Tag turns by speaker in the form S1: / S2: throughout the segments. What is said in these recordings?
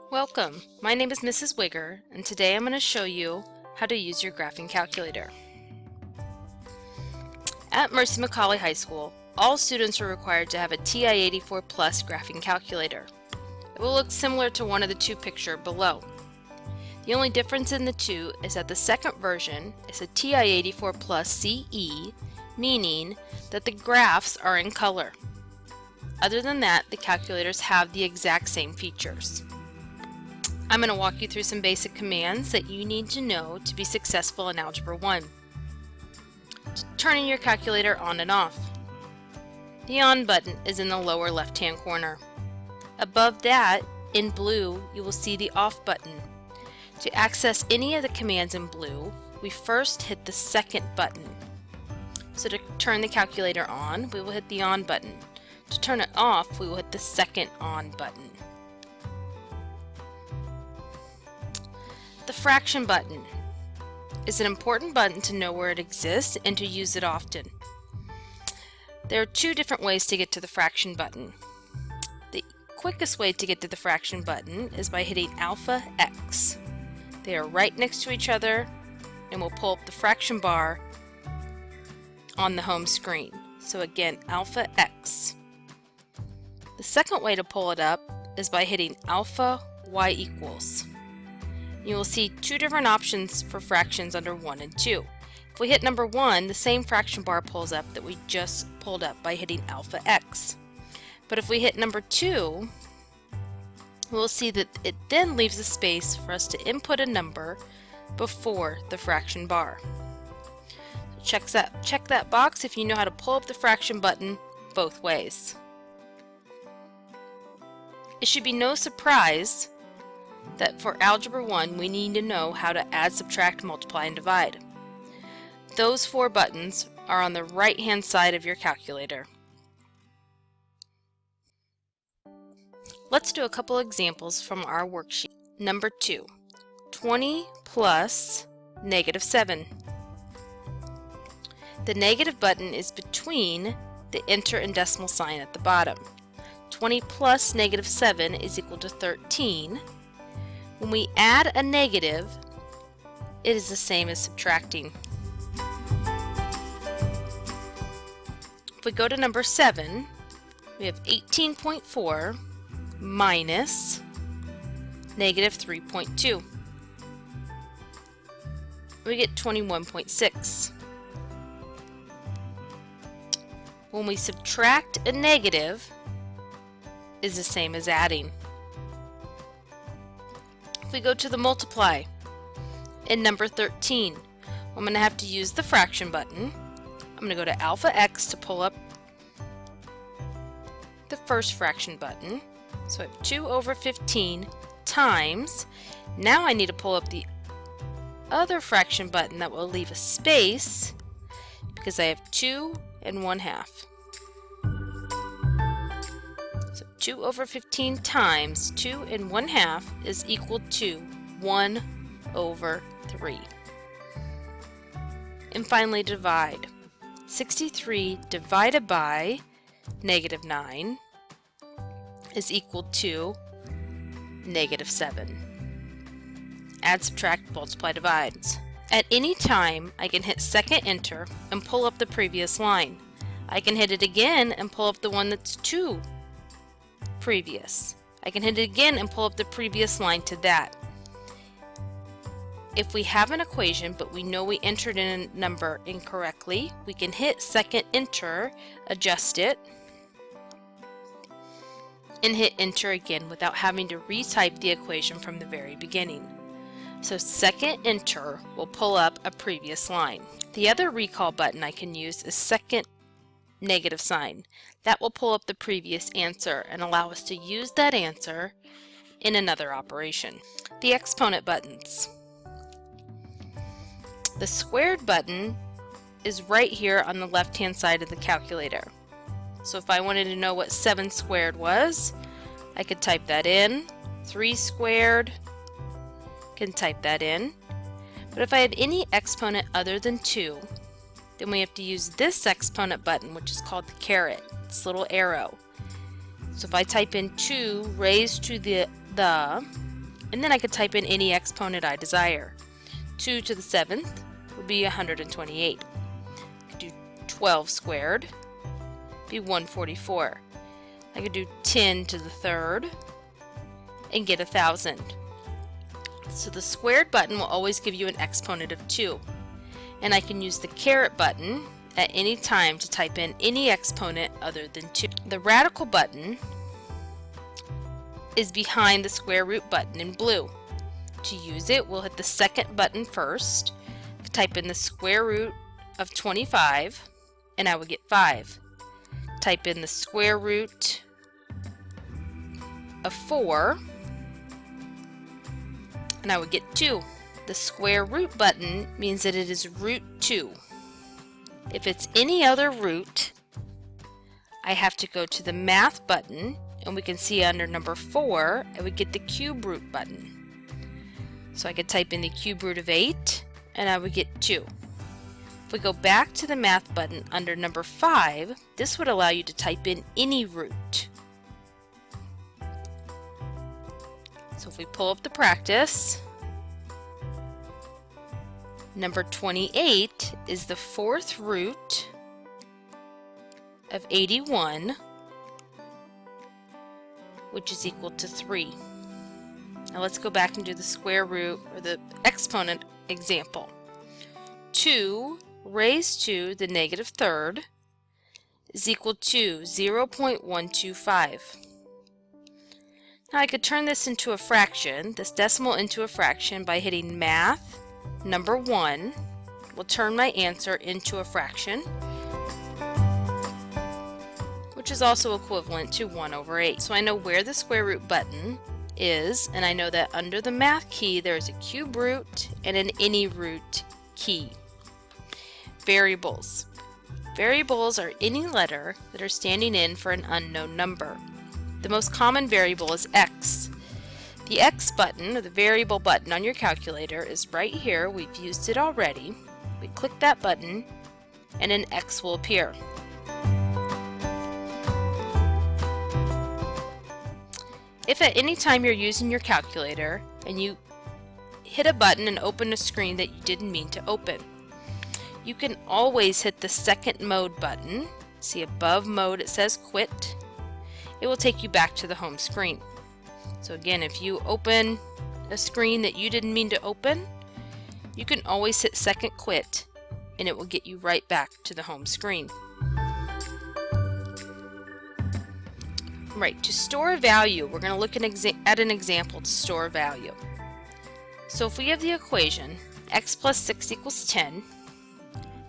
S1: Welcome, my name is Mrs. Wigger, and today I'm going to show you how to use your graphing calculator. At Mercy McCauley High School, all students are required to have a TI-84 Plus graphing calculator. It will look similar to one of the two pictured below. The only difference in the two is that the second version is a TI-84 Plus CE, meaning that the graphs are in color. Other than that, the calculators have the exact same features. I'm going to walk you through some basic commands that you need to know to be successful in Algebra 1. Turning your calculator on and off. The on button is in the lower left-hand corner. Above that, in blue, you will see the off button. To access any of the commands in blue, we first hit the second button. So to turn the calculator on, we will hit the on button. To turn it off, we will hit the second on button. The fraction button is an important button to know where it exists and to use it often. There are two different ways to get to the fraction button. The quickest way to get to the fraction button is by hitting alpha X. They are right next to each other and will pull up the fraction bar on the home screen. So again, alpha X. The second way to pull it up is by hitting alpha Y equals. You will see two different options for fractions under 1 and 2. If we hit number 1, the same fraction bar pulls up that we just pulled up by hitting alpha X. But if we hit number 2, we'll see that it then leaves a space for us to input a number before the fraction bar. So check that box if you know how to pull up the fraction button both ways. It should be no surprise that for Algebra 1 we need to know how to add, subtract, multiply, and divide. Those four buttons are on the right hand side of your calculator. Let's do a couple examples from our worksheet. Number 2, 20 plus negative 7. The negative button is between the enter and decimal sign at the bottom. 20 plus negative 7 is equal to 13. When we add a negative, it is the same as subtracting. If we go to number 7, we have 18.4 minus negative 3.2. We get 21.6. When we subtract a negative, is the same as adding. If we go to the multiply, in number 13, I'm going to have to use the fraction button. I'm going to go to alpha X to pull up the first fraction button. So I have 2 over 15 times. Now I need to pull up the other fraction button that will leave a space because I have 2 and 1/2. So 2 over 15 times 2 and 1/2 is equal to 1 over 3. And finally divide. 63 divided by negative 9 is equal to negative 7. Add, subtract, multiply, divide. At any time, I can hit second enter and pull up the previous line. I can hit it again and pull up the one that's to previous. I can hit it again and pull up the previous line to that. If we have an equation but we know we entered in a number incorrectly, we can hit second enter, adjust it, and hit enter again without having to retype the equation from the very beginning. So second enter will pull up a previous line. The other recall button I can use is second negative sign. That will pull up the previous answer and allow us to use that answer in another operation. The exponent buttons. The squared button is right here on the left hand side of the calculator. So if I wanted to know what 7 squared was, I could type that in. 3 squared, can type that in. But if I have any exponent other than 2, then we have to use this exponent button, which is called the caret, this little arrow. So if I type in 2 raised to the and then I could type in any exponent I desire. 2 to the 7th would be 128. I could do 12 squared, be 144. I could do 10 to the 3rd and get 1,000. So the squared button will always give you an exponent of 2. And I can use the caret button at any time to type in any exponent other than 2. The radical button is behind the square root button in blue. To use it, we'll hit the second button first, type in the square root of 25, and I would get 5. Type in the square root of 4, and I would get 2. The square root button means that it is root 2. If it's any other root, I have to go to the math button, and we can see under number 4, I would get the cube root button. So I could type in the cube root of 8, and I would get 2. If we go back to the math button under number 5, this would allow you to type in any root. So if we pull up the practice, number 28 is the 4th root of 81, which is equal to 3. Now let's go back and do the square root or the exponent example. 2 raised to the negative 3rd is equal to 0.125. Now I could turn this into a fraction, this decimal into a fraction, by hitting math, number 1, will turn my answer into a fraction, which is also equivalent to 1 over 8. So I know where the square root button is, and I know that under the math key there is a cube root and an any root key. Variables. Variables are any letter that are standing in for an unknown number. The most common variable is x. The x button, or the variable button on your calculator, is right here. We've used it already. We click that button and an x will appear. If at any time you're using your calculator and you hit a button and open a screen that you didn't mean to open, you can always hit the second mode button. See above mode it says quit. It will take you back to the home screen. So again, if you open a screen that you didn't mean to open, you can always hit second quit and it will get you right back to the home screen. Right, to store a value, we're going to look at an example to store a value. So if we have the equation x plus 6 equals 10,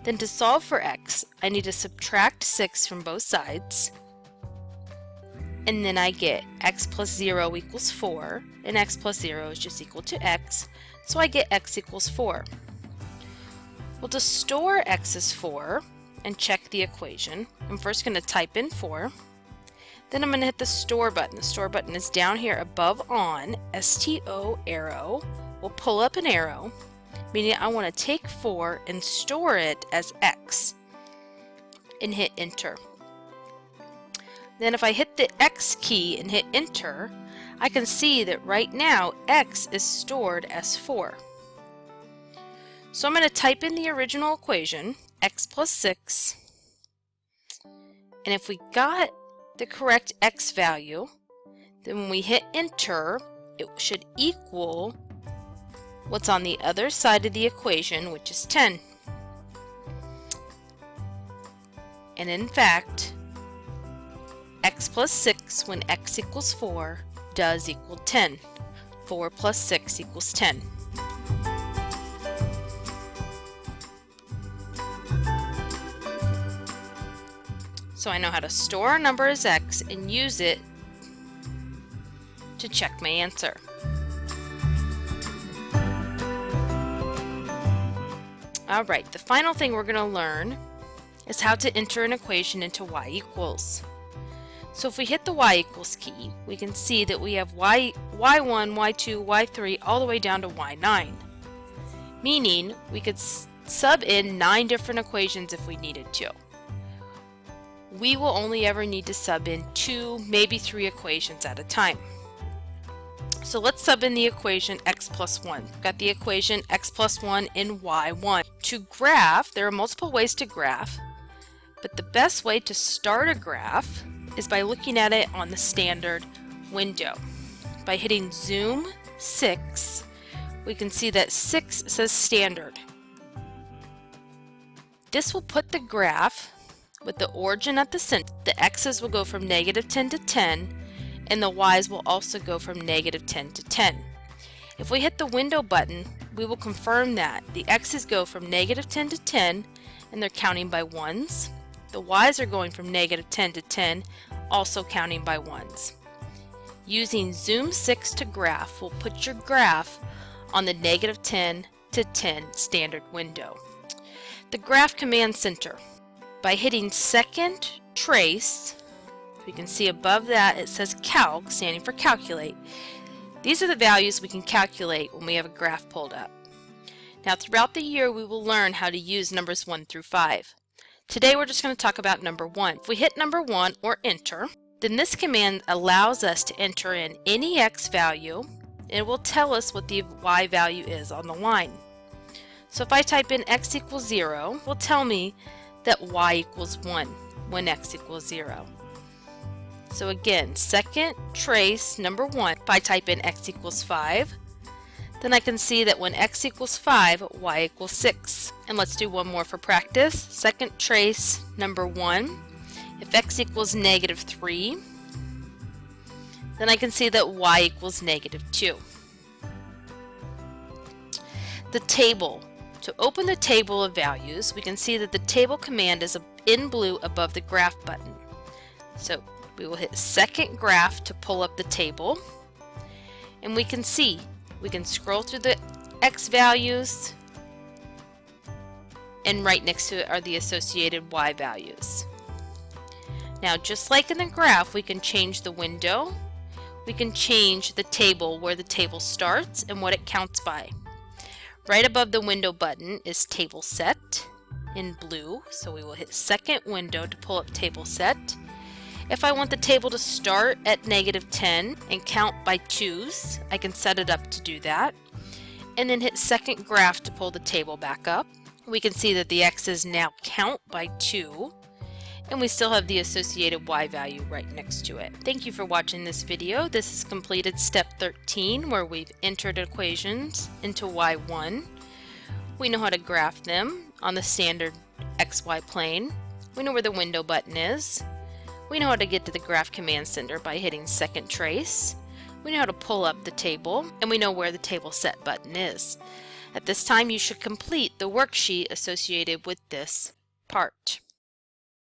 S1: then to solve for x, I need to subtract 6 from both sides, and then I get x plus 0 equals 4, and x plus 0 is just equal to x, so I get x equals 4. Well, to store x as 4 and check the equation, I'm first going to type in 4. Then I'm going to hit the store button. The store button is down here above on, STO arrow. We'll pull up an arrow, meaning I want to take 4 and store it as x, and hit enter. Then if I hit the X key and hit enter, I can see that right now x is stored as 4. So I'm going to type in the original equation, x plus 6, and if we got the correct x value, then when we hit enter, it should equal what's on the other side of the equation, which is 10. And in fact, x plus 6 when x equals 4 does equal 10. 4 plus 6 equals 10. So I know how to store a number as x and use it to check my answer. Alright, the final thing we're going to learn is how to enter an equation into y equals. So if we hit the y equals key, we can see that we have y1, y2, y3, all the way down to y9. Meaning we could sub in 9 different equations if we needed to. We will only ever need to sub in 2, maybe 3 equations at a time. So let's sub in the equation x plus 1. We've got the equation x plus 1 in y1. To graph, there are multiple ways to graph, but the best way to start a graph is by looking at it on the standard window. By hitting zoom 6, we can see that 6 says standard. This will put the graph with the origin at the center. The x's will go from -10 to 10, and the y's will also go from -10 to 10. If we hit the window button, we will confirm that the x's go from -10 to 10, and they're counting by ones. The y's are going from -10 to 10, also counting by ones. Using zoom 6 to graph will put your graph on the -10 to 10 standard window. The Graph Command Center. By hitting second trace, we can see above that it says calc, standing for calculate. These are the values we can calculate when we have a graph pulled up. Now throughout the year we will learn how to use numbers 1 through 5. Today we're just going to talk about number 1. If we hit number 1 or enter, then this command allows us to enter in any x value, and it will tell us what the y value is on the line. So if I type in x equals 0, it will tell me that y equals 1 when x equals 0. So again, second trace number 1, if I type in x equals 5, then I can see that when x equals 5, y equals 6. And let's do one more for practice. Second trace number 1, if x equals -3, then I can see that y equals -2. The table. To open the table of values, we can see that the table command is in blue above the graph button. So we will hit second graph to pull up the table, and we can see we can scroll through the x values, and right next to it are the associated y values. Now just like in the graph, we can change the window, we can change the table where the table starts and what it counts by. Right above the window button is table set in blue, so we will hit second window to pull up table set. If I want the table to start at -10 and count by 2's, I can set it up to do that, and then hit second graph to pull the table back up. We can see that the x's now count by 2, and we still have the associated y value right next to it. Thank you for watching this video. This has completed step 13, where we've entered equations into y1. We know how to graph them on the standard xy plane. We know where the window button is. We know how to get to the Graph Command Center by hitting second trace. We know how to pull up the table, and we know where the table set button is. At this time, you should complete the worksheet associated with this part.